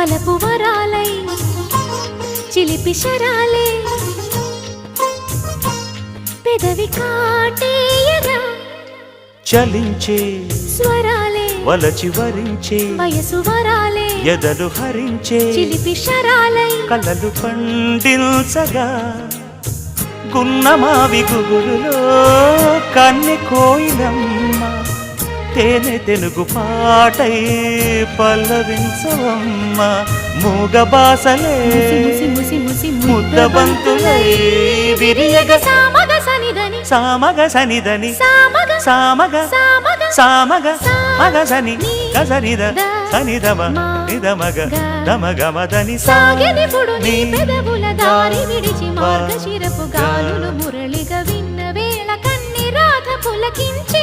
వలపు వరాలై చిలిపి శరాలే పెదవి కాటేయగా చలించే స్వరాలే వలచి వరించే వయసు వరాలే ఎదలు హరించే చిలిపి శరాలై కలలు పండించగా గున్నమావి గుగులులో కన్నె కోయిలమ్మ తేనె తెనుగు పాటై పల్లవించవమ్మ మూగ బాసలే ముసి ముసి ముసి ముద్దబంతులై విరియగ సామగ సనిదని సామగ సనిదని సామగ సామగ సామగ సామగ మగ సని గసనిద సనిదమ నిదమగ దమగమదని సాగెనిపుడు నీ పెదవుల దారి విడిచి మార్గశిరపు గాలులు మురళిగా విన్న వేళ కన్ని రాధ పులకించ